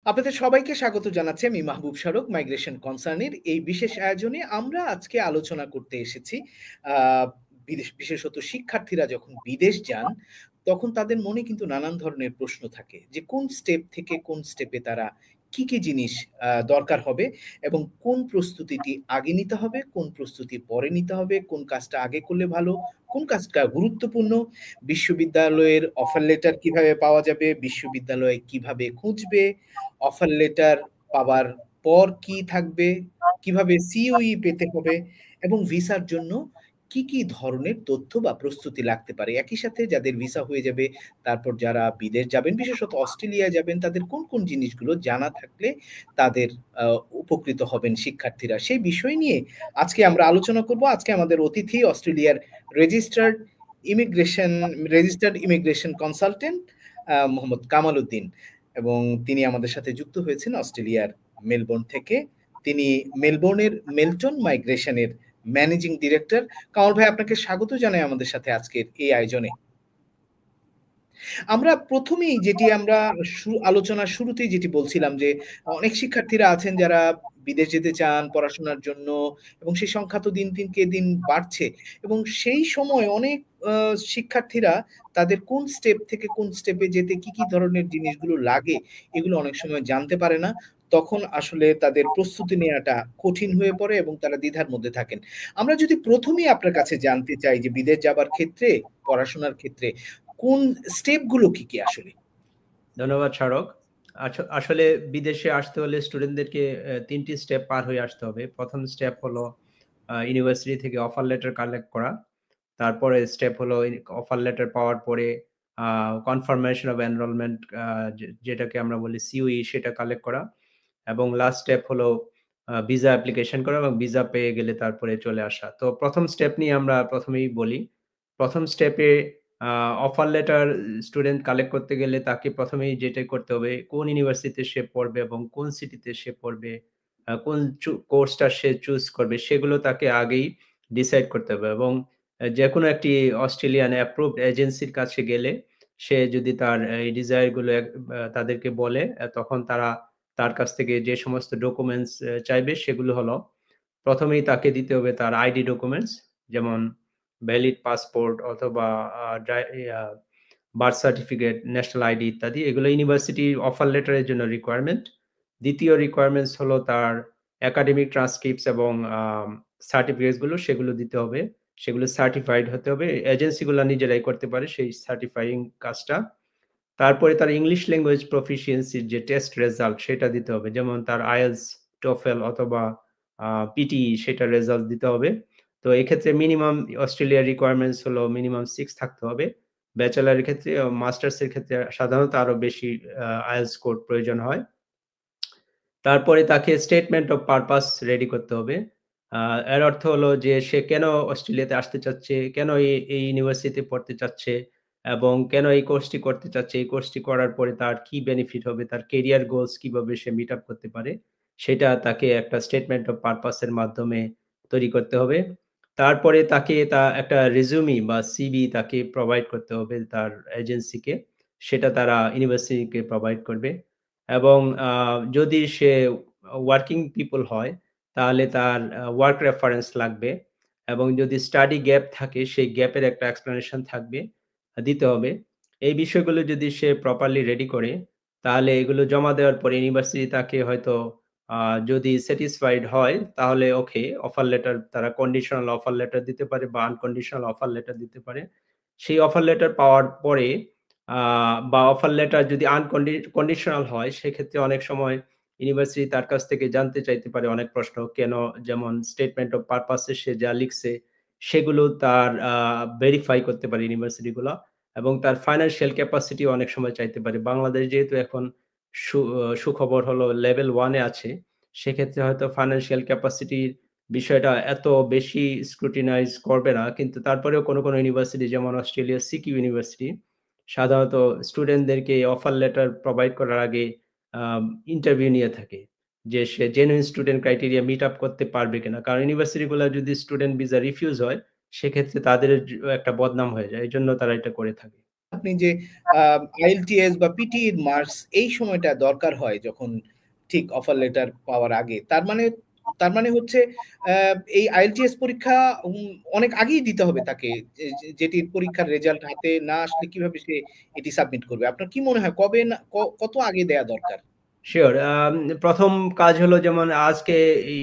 আপনাদের সবাইকে স্বাগত জানাচ্ছি। আমি মাহবুব স্মারক মাইগ্রেশন কনসার্নের এই বিশেষ আয়োজনে আমরা আজকে আলোচনা করতে এসেছি। আ বিশেষত শিক্ষার্থীরা যখন বিদেশ যান, তখন তাদের মনে কিন্তু নানান ধরনের প্রশ্ন থাকে যে কোন স্টেপ থেকে কোন স্টেপে তারা কি জিনিস দরকার হবে এবং কোন প্রস্তুতিটি আগে নিতে হবে, কোন প্রস্তুতি পরে নিতে হবে, কোন কাজটা আগে করলে ভালো, কোন কাজটা গুরুত্বপূর্ণ, বিশ্ববিদ্যালয়ের অফার লেটার কিভাবে পাওয়া যাবে, বিশ্ববিদ্যালয় কিভাবে খুঁজবে, অফার লেটার পাওয়ার পর কি থাকবে, কিভাবে সিইউই পেতে হবে এবং ভিসার জন্য কি ধরনের তথ্য বা প্রস্তুতি লাগতে পারে। একই সাথে যাদের ভিসা হয়ে যাবে, তারপর যারা বিদেশ যাবেন, বিশেষত অস্ট্রেলিয়া যাবেন, তাদের কোন জিনিসগুলো জানা থাকলে তাদের আ উপকৃত হবেন শিক্ষার্থীরা। সেই বিষয় নিয়ে আজকে আমরা আলোচনা করব। আজকে আমাদের অতিথি অস্ট্রেলিয়ার registered immigration consultant Mohammad Kamal Uddin. এবং তিনি আমাদের সাথে যুক্ত হয়েছেন অস্ট্রেলিয়ার মেলবোর্ন থেকে। তিনি মেলবোর্নের মেল্টন মাইগ্রেশনের ম্যানেজিং ডিরেক্টর। কামাল ভাই, আপনাকে স্বাগত জানাই আমাদের সাথে আজকের এই আয়োজনে। আমরা ১ম এই যেটি আমরা আলোচনার শুরুতেই যেটি বলছিলাম যে, অনেক শিক্ষার্থীরা আছেন যারা বিদেশ যেতে চান পড়াশোনার জন্য এবং সেই সংখ্যা তো দিন থেকে দিন বাড়ছে এবং সেই সময় অনেক আ শিক্ষার্থীরা তাদের কোন স্টেপ থেকে কোন স্টেপে যেতে কি ধরনের জিনিসগুলো লাগে, এগুলো অনেক সময় জানতে পারে না। তখন আসলে তাদের প্রস্তুতি নেয়াটা কঠিন হয়ে পড়ে এবং তারা দ্বিধার মধ্যে থাকেন। আমরা যদি ১ম এই আপনার কাছে জানতে চাই যে বিদেশ যাবার ক্ষেত্রে, পড়াশোনার ক্ষেত্রে কোন স্টেপ গুলো কি আসলে? ধন্যবাদ স্মারক। আসলে বিদেশে আসতে হলে স্টুডেন্টদেরকে ৩ টি স্টেপ পার হয়ে আসতে হবে। ১ম স্টেপ হলো ইউনিভার্সিটি থেকে অফার লেটার কালেক্ট করা। তারপরে স্টেপ হলো অফার লেটার পাওয়ার পরে আ কনফার্মেশন অফ এনরোলমেন্ট যেটাকে আমরা বলি সিইউই সেটা কালেক্ট করা। এবং লাস্ট স্টেপ হলো ভিসা অ্যাপ্লিকেশন করা এবং ভিসা পেয়ে গেলে তারপরে চলে আসা। তো ১ম স্টেপ নিয়ে আমরা ১ম এই বলি। ১ম স্টেপে আ অফার লেটার স্টুডেন্ট কালেক্ট করতে গেলে তাকে ১ম এই যেটা করতে হবে, কোন ইউনিভার্সিটিতে সে পড়বে এবং কোন সিটিতে সে পড়বে, কোন কোর্সটা সে চুজ করবে সেগুলো তাকে আগেই ডিসাইড করতে হবে এবং যেকোনো একটি অস্ট্রেলিয়ান অ্যাপ্রুভড এজেন্সির কাছে গেলে সে যদি তার এই ডিজায়ার গুলো তাদেরকে বলে, তখন তারা তার কাছ থেকে যে সমস্ত ডকুমেন্টস চাইবে সেগুলো হলো, ১ম এই তাকে দিতে হবে তার আইডি ডকুমেন্টস, যেমন ভ্যালিড পাসপোর্ট অথবা আ ড্রাই ইয়া বার্থ সার্টিফিকেট, ন্যাশনাল আইডি ইত্যাদি। এগুলো ইউনিভার্সিটির অফার লেটারের জন্য রিকোয়ারমেন্ট। ২য় রিকোয়ারমেন্টস হলো তার একাডেমিক ট্রান্সক্রিপ্টস এবং সার্টিফিকেটস গুলো সেগুলো দিতে হবে। সেগুলো সার্টিফাইড হতে হবে। এজেন্সিগুলা নিজেরাই করতে পারে সেই সার্টিফাইং কাজটা। তারপরে তার ইংলিশ ল্যাঙ্গুয়েজ প্রফিসিয়েন্সির যে টেস্ট রেজাল্ট সেটা দিতে হবে। যেমন তার IELTS, TOEFL অথবা PTE সেটার রেজাল্ট দিতে হবে। তো এক্ষেত্রে মিনিমাম অস্ট্রেলিয়ার রিকোয়ারমেন্টস হলো মিনিমাম 6 থাকতে হবে। ব্যাচেলরের ক্ষেত্রে মাস্টার্স এর ক্ষেত্রে সাধারণত আরো বেশি IELTS স্কোর প্রয়োজন হয়। তারপরে তাকে স্টেটমেন্ট অফ পারপাস রেডি করতে হবে। আ এর অর্থ হলো যে সে কেন অস্ট্রেলিয়াতে আসতে চাচ্ছে, কেন এই ইউনিভার্সিটিতে পড়তে চাচ্ছে এবং কেন এই কোর্সটি করতে চাচ্ছে। এই কোর্সটি করার পরে তার কি বেনিফিট হবে, তার কেরিয়ার গোলস কিভাবে সে মিট আপ করতে পারে, সেটা তাকে একটা স্টেটমেন্ট অফ পারপাস এর মাধ্যমে তৈরি করতে হবে। তারপরে তাকে একটা রেজুমি বা সিভি তাকে প্রোভাইড করতে হবে তার এজেন্সিকে। সেটা তারা ইউনিভার্সিটিকে প্রোভাইড করবে। এবং যদি সে ওয়ার্কিং পিপল হয়, তাহলে তার ওয়ার্ক রেফারেন্স লাগবে এবং যদি স্টাডি গ্যাপ থাকে, সেই গ্যাপের একটা এক্সপ্লেনেশন থাকবে, দিতে হবে। এই বিষয়গুলো যদি সে প্রপারলি রেডি করে, তাহলে এগুলো জমা দেওয়ার পরে ইউনিভার্সিটি তাকে হয়তো আ যদি স্যাটিসফাইড হয়, তাহলে ওকে অফার লেটার তারা কন্ডিশনাল অফার লেটার দিতে পারে বা আনকন্ডিশনাল অফার লেটার দিতে পারে। সেই অফার লেটার পাওয়ার পরে আ বা অফার লেটার যদি কন্ডিশনাল হয়, সেক্ষেত্রে অনেক সময় ইউনিভার্সিটি তার কাছ থেকে জানতে চাইতে পারে অনেক প্রশ্ন। কেন, যেমন স্টেটমেন্ট অফ পারপাস এ সে যা লিখছে, সেগুলো তার ভেরিফাই করতে পারে ইউনিভার্সিটি গুলা এবং তার ফাইন্যান্সিয়াল ক্যাপাসিটি অনেক সময় চাইতে পারে। বাংলাদেশ যেহেতু এখন সুখবর হলো লেভেল 1 এ আছে, সেক্ষেত্রে হয়তো ফাইন্যান্সিয়াল ক্যাপাসিটির বিষয়টা এত বেশি স্ক্রুটিনাইজ করবে না। কিন্তু তারপরেও কোনো ইউনিভার্সিটি যেমন অস্ট্রেলিয়ার সিকিউ ইউনিভার্সিটি সাধারণত স্টুডেন্টদেরকে অফার লেটার প্রোভাইড করার আগে ইন্টারভিউ নিয়ে থাকে। যে সে genuine student criteria meet up করতে পারবে কিনা। কারণ ইউনিভার্সিটি গুলা যদি স্টুডেন্ট ভিসা রিফিউজ হয়, সেক্ষেত্রে তাদের একটা বদনাম হয়ে যায়। এজন্য তারা এটা করে থাকে। আপনি যে আইএলটিএস বা পিটি এর মার্কস এই সময়টা দরকার হয় যখন ঠিক অফার লেটার পাওয়ার আগে। তার মানে হচ্ছে এই আইএলটিএস পরীক্ষা অনেক আগেই দিতে হবে তাকে। যেটির পরীক্ষার রেজাল্ট হাতে না আসলে কিভাবে সে এটি সাবমিট করবে? আপনার কি মনে হয় কবে না কত আগে দেয়া দরকার? শিওর। প্রথম কাজ হলো যেমন আজকে এই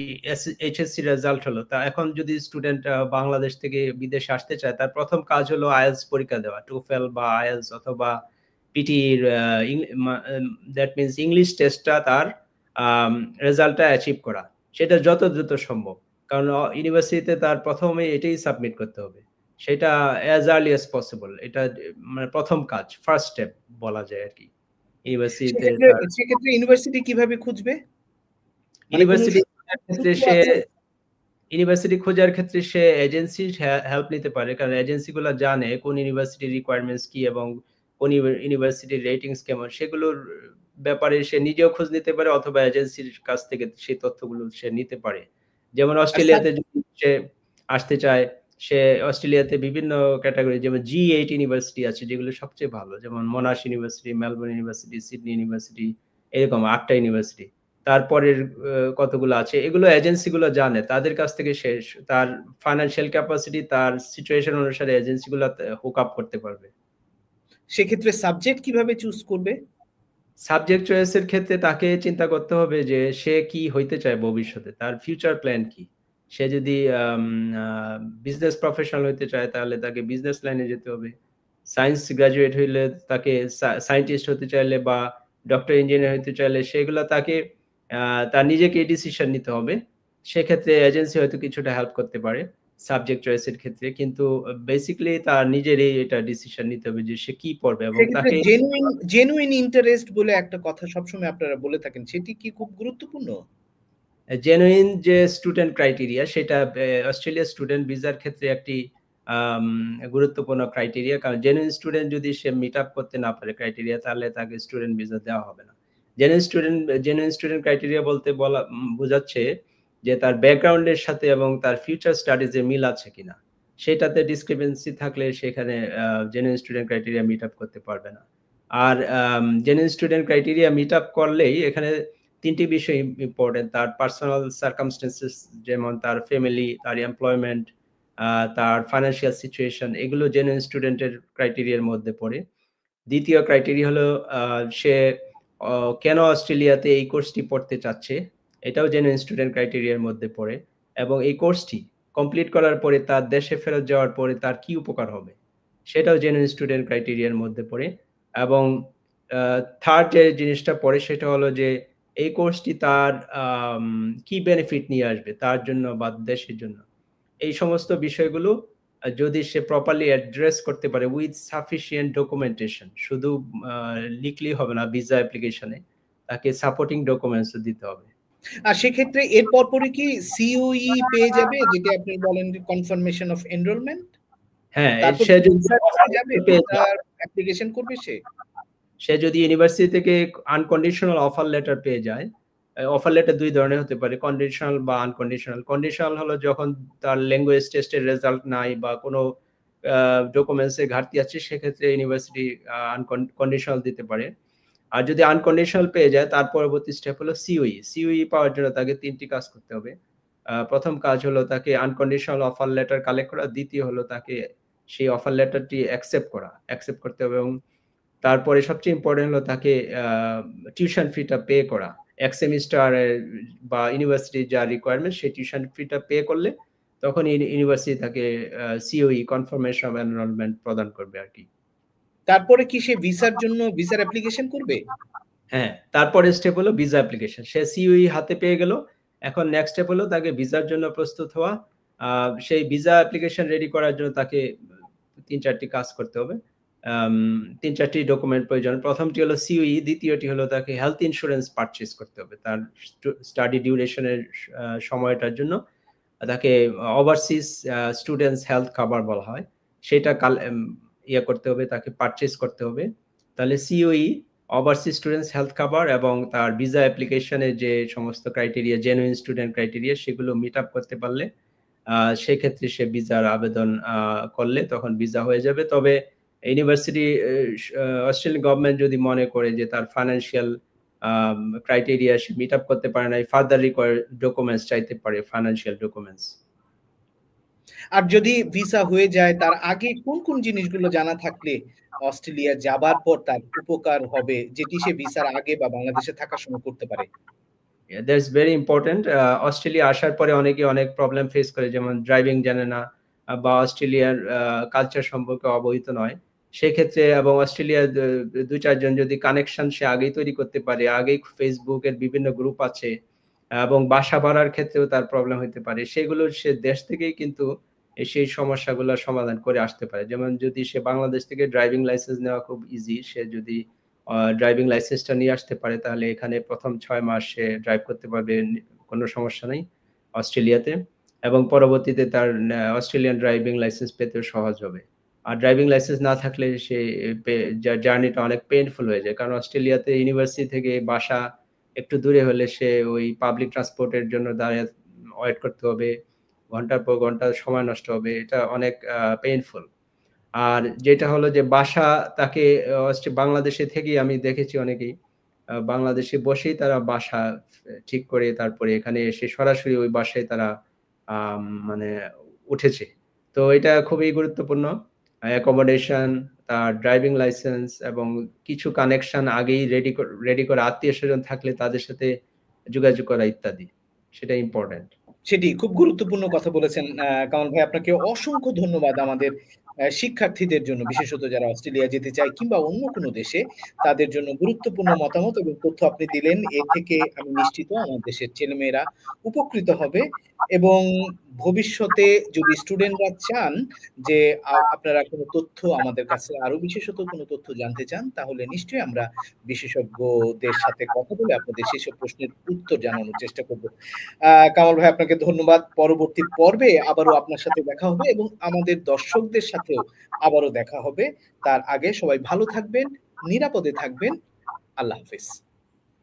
এইচএসসি রেজাল্ট হলো। তা এখন যদি স্টুডেন্ট বাংলাদেশ থেকে বিদেশে আসতে চায়, তার প্রথম কাজ হলো আইএলটিএস পরীক্ষা দেওয়া। টোফেল বা আইএলটিএস অথবা পিটির দ্যাট মিনস ইংলিশ টেস্টটা তার রেজাল্টটা অ্যাচিভ করা। সেটা যত দ্রুত সম্ভব। কারণ ইউনিভার্সিটিতে তার প্রথমে এটাই সাবমিট করতে হবে। সেটা অ্যাজ আর্লি অ্যাজ পসিবল। এটা মানে প্রথম কাজ, ফার্স্ট স্টেপ বলা যায় আরকি। ইউনিভার্সিটিতে সেক্ষেত্রে তার সেক্ষেত্রে ইউনিভার্সিটি কিভাবে খুঁজবে? মানে কোনো ইউনিভার্সিটি খোঁজার ক্ষেত্রে সূত্র সে আছে? ইউনিভার্সিটি খোঁজার ক্ষেত্রে সে এজেন্সির হেল্প নিতে পারে। কারণ এজেন্সিগুলা জানে কোন ইউনিভার্সিটির রিকোয়ারমেন্টস কি এবং কোন ইউনিভার্সিটির রেটিংস কেমন সেগুলোর ব্যাপারে সে নিজেও খোঁজ নিতে পারে অথবা এজেন্সির কাছ থেকে সেই তথ্যগুলো সে নিতে পারে। যেমন আর সাব অস্ট্রেলিয়াতে যদি সে আসতে চায়, সে অস্ট্রেলিয়াতে বিভিন্ন ক্যাটেগরি যেমন G8 ইউনিভার্সিটি আছে যেগুলো সবচেয়ে ভালো। যেমন মোনাশ university, Melbourne university, Sydney university এরকম ৮ টা ইউনিভার্সিটি। তারপরের কতগুলো আছে এগুলো এজেন্সিগুলো জানে। তাদের কাছ থেকে সে তার ফাইন্যান্সিয়াল ক্যাপাসিটি তার সিচুয়েশন অনুসারে এজেন্সিগুলাতে হুক আপ করতে পারবে। সেক্ষেত্রে সাবজেক্ট কিভাবে চুজ করবে? সাবজেক্ট চয়েস এর ক্ষেত্রে তাকে চিন্তা করতে হবে যে সে কি হইতে চায় ভবিষ্যতে। তার ফিউচার প্ল্যান কি? সে যদি আম আ বিজনেস প্রফেশনাল হইতে চায় তাহলে তাকে বিজনেস লাইনে যেতে হবে। সায়েন্স গ্র্যাজুয়েট হইলে তাকে সায়েন্টিস্ট হতে চাইলে বা ডক্টর ইঞ্জিনিয়ার হইতে চাইলে সেগুলা তাকে আ তার নিজেকেই ডিসিশন নিতে হবে। সেক্ষেত্রে এজেন্সি হয়তো কিছুটা হেল্প করতে পারে সাবজেক্ট চয়েস এর ক্ষেত্রে। কিন্তু বেসিক্যালি তার নিজেরই এটা ডিসিশন নিতে হবে যে সে কি পড়বে এবং সেক্ষেত্রে তাকে জেনুইন ইন্টারেস্ট বলে একটা কথা সবসময় আপনারা বলে থাকেন। সেটি কি খুব গুরুত্বপূর্ণ? জেনুইন যে স্টুডেন্ট ক্রাইটেরিয়া সেটা অস্ট্রেলিয়া স্টুডেন্ট ভিসার ক্ষেত্রে একটি আম গুরুত্বপূর্ণ ক্রাইটেরিয়া। কারণ জেনুইন স্টুডেন্ট যদি সে মিট আপ করতে না পারে ক্রাইটেরিয়া তাহলে তাকে স্টুডেন্ট ভিসা দেওয়া হবে না। জেনুইন স্টুডেন্ট ক্রাইটেরিয়া বলতে বোঝাচ্ছে যে তার ব্যাকগ্রাউন্ড এর সাথে এবং তার ফিউচার স্টাডিজ এর মিল আছে কিনা। সেটাতে ডিসক্রিপেন্সি থাকলে সেখানে genuine student criteria meet up করতে পারবে না। আর genuine student criteria meet up করলেই এখানে ৩ টি বিষয় ইম্পোর্টেন্ট। তার পার্সোনাল সার্কামস্টেন্সেস যেমন তার ফ্যামিলি, তার এমপ্লয়মেন্ট, তার ফাইন্যান্সিয়াল সিচুয়েশন এগুলো জেনুইন স্টুডেন্টের ক্রাইটেরিয়ার মধ্যে পড়ে। দ্বিতীয় ক্রাইটেরিয়া হলো সে অ কেন অস্ট্রেলিয়াতে এই কোর্সটি পড়তে চাচ্ছে? এটাও জেনুইন স্টুডেন্ট ক্রাইটেরিয়ার মধ্যে পড়ে এবং এই কোর্সটি কমপ্লিট করার পরে তার দেশে ফেরত যাওয়ার পরে তার কি উপকার হবে? সেটাও জেনুইন স্টুডেন্ট ক্রাইটেরিয়ার মধ্যে পড়ে এবং আ 3rd যে জিনিসটা পড়ে সেটা হলো যে এই কোর্সটি তার আম কি বেনিফিট নিয়ে আসবে তার জন্য বা দেশের জন্য। এই সমস্ত বিষয়গুলো যদি সে প্রপারলি অ্যাড্রেস করতে পারে উইথ সাফিসিয়েন্ট ডকুমেন্টেশন শুধু আ লিখলেই হবে না ভিসা অ্যাপ্লিকেশনে। তাকে সাপোর্টিং ডকুমেন্টস ও দিতে হবে। আর সেক্ষেত্রে এর পরপরই কি সিওই পেয়ে যাবে? যেটি আপনি বলেন যে কনফার্মেশন অফ এনরোলমেন্ট? হ্যাঁ, তারপর সে কি যদি ভিসার কাছে যাবে? পেয়ে যায়, ভিসার অ্যাপ্লিকেশন করবে সে? সে যদি ইউনিভার্সিটি থেকে আনকন্ডিশনাল অফার লেটার পেয়ে যায়, অফার লেটার ২ ধরনের হতে পারে। কন্ডিশনাল বা আনকন্ডিশনাল। কন্ডিশনাল হলো যখন তার ল্যাঙ্গুয়েজ টেস্টের রেজাল্ট নাই বা কোনো আ ডকুমেন্টস এর ঘাটতি আছে সেক্ষেত্রে ইউনিভার্সিটি কন্ডিশনাল দিতে পারে। আর যদি আনকন্ডিশনাল পেয়ে যায় তার পরবর্তী স্টেপ হলো সিওই। সিওই পাওয়ার জন্য তাকে ৩ টি কাজ করতে হবে। ১ম কাজ হলো তাকে আনকন্ডিশনাল অফার লেটার কালেক্ট করা। দ্বিতীয় হলো তাকে সেই অফার লেটারটি অ্যাকসেপ্ট করা। অ্যাকসেপ্ট করতে হবে এবং তারপরে সবচেয়ে ইম্পোর্টেন্ট হলো তাকে আ টিউশন ফিটা পে করা। ১ সেমিস্টারের বা ইউনিভার্সিটির যা রিকোয়ারমেন্ট সেই টিউশন ফিটা পে করলে তখন ইউনিভার্সিটি তাকে সিওই কনফার্মেশন অফ এনরোলমেন্ট প্রদান করবে আরকি। তারপরে কি সে ভিসার জন্য ভিসার অ্যাপ্লিকেশন করবে? হ্যাঁ, তারপরের স্টেপ হলো ভিসা অ্যাপ্লিকেশন। সে সিওই হাতে পেয়ে গেল। এখন নেক্সট স্টেপ হলো তাকে ভিসার জন্য প্রস্তুত হওয়া। আ সেই ভিসা অ্যাপ্লিকেশন রেডি করার জন্য তাকে ৩-৪ টি কাজ করতে হবে। ৩-৪ টি ডকুমেন্ট প্রয়োজন। ১ম টি হলো সিওই, দ্বিতীয়টি হলো তাকে হেলথ ইন্সুরেন্স পারচেজ করতে হবে। তার স্টাডি ডিউরেশন এর সময়টার জন্য তাকে ওভারসিজ স্টুডেন্টস হেলথ কভার বলা হয়। সেটা করতে হবে, তাকে পারচেজ করতে হবে। তাহলে COE, overseas students health cover এবং তার ভিসা অ্যাপ্লিকেশন এর যে সমস্ত ক্রাইটেরিয়া, জেনুইন স্টুডেন্ট ক্রাইটেরিয়া সেগুলো মিট আপ করতে পারলে সেক্ষেত্রে সে ভিসার আবেদন করলে তখন ভিসা হয়ে যাবে। তবে ইউনিভার্সিটি অস্ট্রেলিয়ান গভর্নমেন্ট যদি মনে করে যে তার ফাইন্যান্সিয়াল ক্রাইটেরিয়া সে মিট আপ করতে পারে না, ফার্দার রিকোয়ার্ড ডকুমেন্টস চাইতে পারে, ফাইন্যান্সিয়াল ডকুমেন্টস। আর যদি ভিসা হয়ে যায় তার আগে কোন কোন জিনিসগুলো জানা থাকলে অস্ট্রেলিয়া যাবার পর তার উপকার হবে, যেটি সে ভিসার আগে বা বাংলাদেশে থাকার সময় করতে পারে? That's very important. অস্ট্রেলিয়া আসার পরে অনেকে অনেক প্রবলেম ফেস করে, যেমন ড্রাইভিং জানে না বা অস্ট্রেলিয়ার কালচার সম্পর্কে অবহিত নয়। সেক্ষেত্রে এবং অস্ট্রেলিয়ার ২-৪ জন যদি কানেকশন সে আগেই তৈরি করতে পারে, আগেই ফেসবুকের বিভিন্ন গ্রুপ আছে এবং বাসা ভাড়ার ক্ষেত্রেও তার প্রবলেম হইতে পারে। সেগুলো সে দেশ থেকেই কিন্তু সেই সমস্যাগুলোর সমাধান করে আসতে পারে। যেমন যদি সে বাংলাদেশ থেকে ড্রাইভিং লাইসেন্স নেওয়া খুব ইজি, সে যদি ড্রাইভিং লাইসেন্সটা নিয়ে আসতে পারে তাহলে এখানে ১ম ৬ মাস সে ড্রাইভ করতে পারবে, কোনো সমস্যা নাই অস্ট্রেলিয়াতে, এবং পরবর্তীতে তার অস্ট্রেলিয়ান ড্রাইভিং লাইসেন্স পেতেও সহজ হবে। আর ড্রাইভিং লাইসেন্স না থাকলে সে জার্নিটা অনেক পেইনফুল হয়ে যায়। কারণ অস্ট্রেলিয়াতে ইউনিভার্সিটি থেকে বাসা একটু দূরে হলে সে ওই পাবলিক ট্রান্সপোর্টের জন্য দাঁড়িয়ে ওয়েট করতে হবে। ঘন্টার পর ঘন্টা সময় নষ্ট হবে। এটা অনেক পেইনফুল। আর যেটা হলো যে বাসা তাকে বাংলাদেশে থেকেই আমি দেখেছি অনেকেই বাংলাদেশে বসেই তারা বাসা ঠিক করে তারপরে এখানে এসে সরাসরি ওই বাসায় তারা মানে উঠেছে। তো এটা খুবই গুরুত্বপূর্ণ। অ্যাকোমোডেশন, তার ড্রাইভিং লাইসেন্স এবং কিছু কানেকশন আগেই রেডি করা, আত্মীয়স্বজন থাকলে তাদের সাথে যোগাযোগ করা ইত্যাদি। সেটা ইম্পোর্টেন্ট। সেটি খুব গুরুত্বপূর্ণ কথা বলেছেন কামাল ভাই। আপনাকে অসংখ্য ধন্যবাদ আমাদের শিক্ষার্থীদের জন্য, বিশেষত যারা অস্ট্রেলিয়া যেতে চায় কিংবা অন্য কোনো দেশে, তাদের জন্য গুরুত্বপূর্ণ মতামত এবং তথ্য আপনি দিলেন। এ থেকে আমি নিশ্চিত আমার দেশের ছেলেমেয়েরা উপকৃত হবে এবং ভবিষ্যতে যদি স্টুডেন্টরা চান যে আপনারা কোনো তথ্য আমাদের কাছে আরো বিশেষত কোনো তথ্য জানতে চান, তাহলে নিশ্চয়ই আমরা বিশেষজ্ঞদের সাথে কথা বলে আপনাদের সেসব প্রশ্নের উত্তর জানানোর চেষ্টা করব। কামাল ভাই, আপনাকে ধন্যবাদ। পরবর্তী পর্বে আবারও আপনার সাথে দেখা হবে এবং আমাদের দর্শকদের সাথেও আবারও দেখা হবে। তার আগে সবাই ভালো থাকবেন, নিরাপদে থাকবেন। আল্লাহ হাফেজ।